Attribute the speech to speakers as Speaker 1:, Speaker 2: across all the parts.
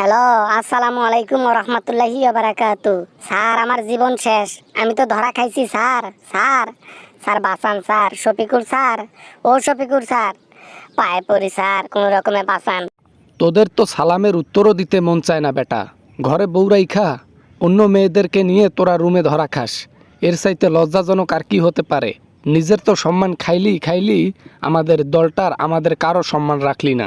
Speaker 1: Hello, আসসালামু আলাইকুম ওয়া রাহমাতুল্লাহি ওয়া বারাকাতু। স্যার, আমার জীবন শেষ। আমি তো ধরা খাইছি স্যার। স্যার, স্যার বাঁচান স্যার। শফিকুর স্যার, ও শফিকুর স্যার, পায়ে পড়ি স্যার, কোনো রকমে বাঁচান।
Speaker 2: তোদের তো সালামের উত্তরও দিতে মন চায় না বেটা। ঘরে বউ রাইখা অন্য মেয়েদেরকে নিয়ে তোরা রুমে ধরা খাস। এর চাইতে লজ্জাজনক আর কি হতে পারে? নিজের তো সম্মান খাইলি আমাদের দলটার আমাদের কারো সম্মান রাখলি না।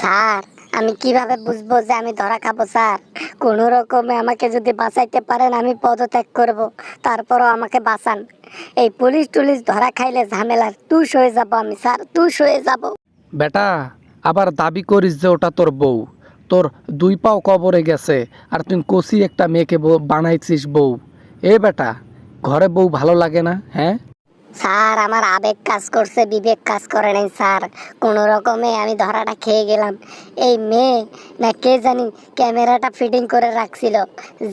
Speaker 1: স্যার, আমি কিভাবে বুঝবো যে আমি ধরা খাবো স্যার? কোনো রকমে আমাকে যদি বাঁচাইতে পারেন আমি পদত্যাগ করব, তারপরও আমাকে বাঁচান। এই পুলিশ টুলিশ ধরা খাইলে ঝামেলার তুষ হয়ে যাব আমি স্যার, তুষ হয়ে যাব।
Speaker 2: বেটা, আবার দাবি করিস যে ওটা তোর বউ। তোর দুই পাও কবরে গেছে আর তুই কচি একটা মেয়েকে বানাইছিস বউ। এ বেটা, ঘরে বউ ভালো লাগে না? হ্যাঁ
Speaker 1: স্যার, আমার আবেগ কাজ করছে, বিবেক কাজ করে নাই স্যার। কোনো রকমে আমি ধরাটা খেয়ে গেলাম। এই মেয়ে না কে জানি ক্যামেরাটা ফিটিং করে রাখছিল,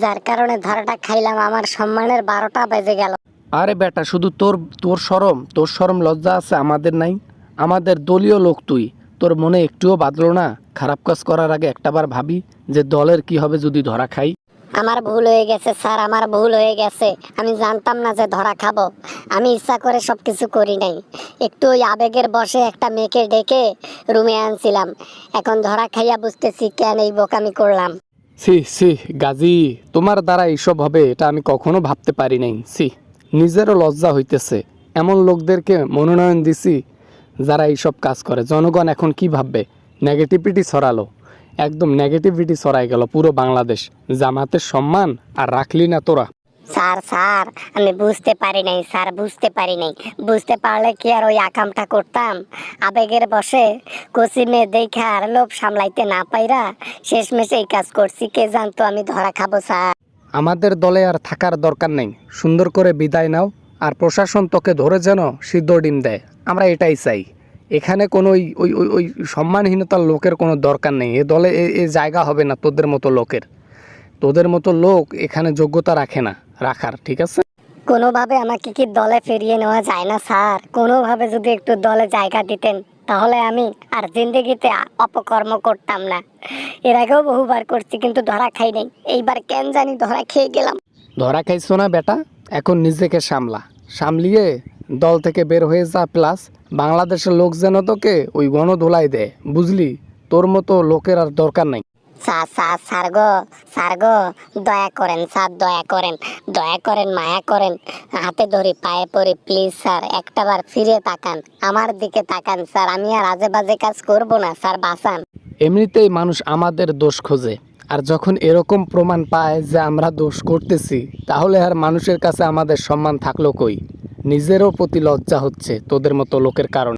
Speaker 1: যার কারণে ধরাটা খাইলাম। আমার সম্মানের 12টা বেজে গেল।
Speaker 2: আরে বেটা, শুধু তোর শরম লজ্জা আছে, আমাদের নাই? আমাদের দলীয় লোক তুই, তোর মনে একটুও বাঁধলো না খারাপ কাজ করার আগে একটাবার ভাবি যে দলের কি হবে যদি ধরা খাই?
Speaker 1: আমার ভুল হয়ে গেছে স্যার, আমার ভুল হয়ে গেছে। আমি জানতাম না যে ধরা খাবো। আমি ইচ্ছা করে সবকিছু করি নাই। একটু ওই আবেগের বশে একটা মেয়েকে ডেকে রুমে আনছিলাম। এখন ধরা খাইয়া বুঝতেছি কেন এই বোকামি করলাম।
Speaker 2: সি গাজী, তোমার দ্বারা এইসব হবে এটা আমি কখনো ভাবতে পারি নাই। নিজেরও লজ্জা হইতেছে। এমন লোকদেরকে মনোনয়ন দিছি যারা এইসব কাজ করে। জনগণ এখন কি ভাববে? নেগেটিভিটি ছড়ালো, একদম নেগেটিভিটি ছড়াই গেল পুরো বাংলাদেশ। জামাতের সম্মান আর রাখলি না তোরা।
Speaker 1: স্যার, আমি বুঝতে পারি নাই স্যার, বুঝতে পারি নাই। বুঝতে পারলে কি আর ওই আকামটা করতাম? আবেগের বশে কচি মেয়ে দেখা আর লোভ সামলাইতে না পাইরা শেষমেশ এই কাজ করছি। কে জানতো আমি ধরা খাবো স্যার?
Speaker 2: আমাদের দলে আর থাকার দরকার নেই। সুন্দর করে বিদায় নাও, আর প্রশাসন তোকে ধরে যেন সিদ্ধ ডিম দেয়, আমরা এটাই চাই। এখানে কোনো ওই ওই ওই ওই সম্মানহীনতার লোকের কোনো দরকার নেই। এ দলে এ জায়গা হবে না তোদের মতো লোকের। তোদের মতো লোক এখানে যোগ্যতা রাখে না রাখার, ঠিক আছে?
Speaker 1: কোনোভাবে আমাকে কি দলে ফিরিয়ে নেওয়া যায় না স্যার? কোনোভাবে যদি একটু দলে জায়গা দিতেন, তাহলে আমি আর জিন্দগিতে অপকর্ম করতাম না। এর আগেও বহুবার করছি, কিন্তু ধরা খাই নাই। এইবার কেন জানি ধরা খেয়ে গেলাম।
Speaker 2: ধরা খাইছো না বেটা, এখন নিজেকে সামলিয়ে দল থেকে বের হয়ে যা। প্লাস বাংলাদেশের লোক যেন তোকে ওই গণধোলাই দেয়, বুঝলি? তোর মতো লোকের আর দরকার নাই।
Speaker 1: স্যার গো, দয়া করেন স্যার, দয়া করেন, মায়া করেন। হাতে ধরি, পায়ে পড়ি, প্লিজ স্যার, একটাবার ফিরে তাকান, আমার দিকে তাকান স্যার। আমি আর আজে বাজে কাজ করব না স্যার, বাঁচান।
Speaker 2: এমনিতেই মানুষ আমাদের দোষ খোঁজে, আর যখন এরকম প্রমাণ পায় যে আমরা দোষ করতেছি, তাহলে আর মানুষের কাছে আমাদের সম্মান থাকলো কই? নিজেরও প্রতি লজ্জা হচ্ছে তোদের মতো লোকের কারণে।